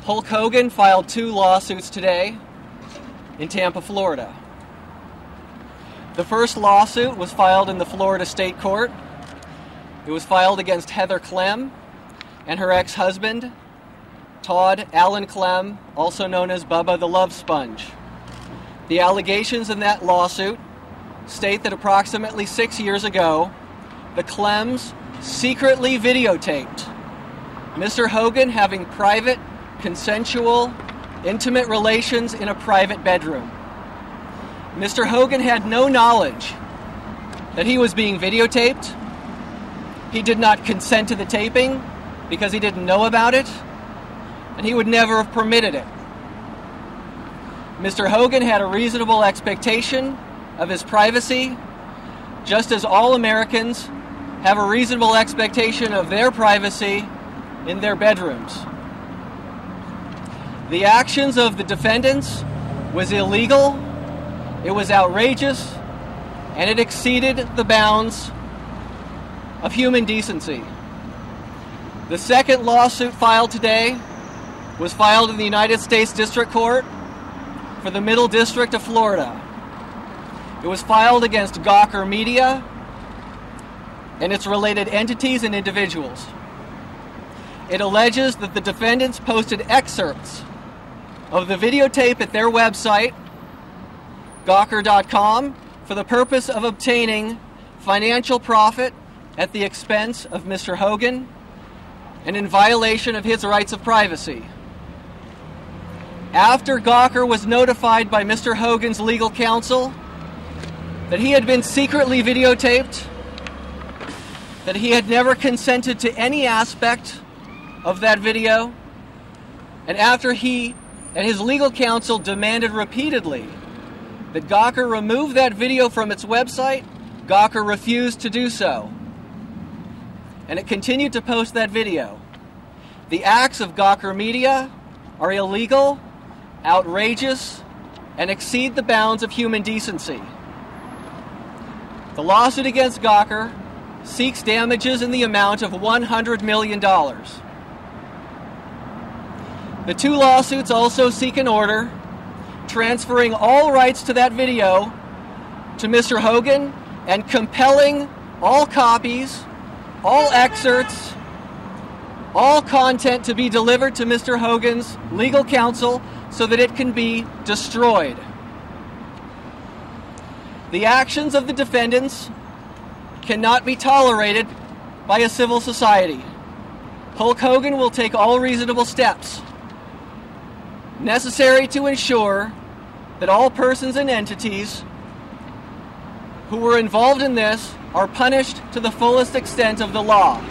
Hulk Hogan filed 2 lawsuits today in Tampa, Florida. The first lawsuit was filed in the Florida State Court. It was filed against Heather Clem and her ex-husband, Todd Allen Clem, also known as Bubba the Love Sponge. The allegations in that lawsuit state that approximately 6 years ago, the Clems secretly videotaped Mr. Hogan having private, consensual, intimate relations in a private bedroom. Mr. Hogan had no knowledge that he was being videotaped. He did not consent to the taping because he didn't know about it, and he would never have permitted it. Mr. Hogan had a reasonable expectation of his privacy, just as all Americans have a reasonable expectation of their privacy in their bedrooms. The actions of the defendants was illegal, it was outrageous, and it exceeded the bounds of human decency. The second lawsuit filed today was filed in the United States District Court for the Middle District of Florida. It was filed against Gawker Media and its related entities and individuals. It alleges that the defendants posted excerpts of the videotape at their website, Gawker.com, for the purpose of obtaining financial profit at the expense of Mr. Hogan and in violation of his rights of privacy. After Gawker was notified by Mr. Hogan's legal counsel that he had been secretly videotaped, that he had never consented to any aspect of that video, and after he and his legal counsel demanded repeatedly that Gawker remove that video from its website, Gawker refused to do so, and it continued to post that video. The acts of Gawker Media are illegal, outrageous, and exceed the bounds of human decency. The lawsuit against Gawker seeks damages in the amount of $100 million. The 2 lawsuits also seek an order transferring all rights to that video to Mr. Hogan and compelling all copies, all excerpts, all content to be delivered to Mr. Hogan's legal counsel so that it can be destroyed. The actions of the defendants cannot be tolerated by a civil society. Hulk Hogan will take all reasonable steps necessary to ensure that all persons and entities who were involved in this are punished to the fullest extent of the law.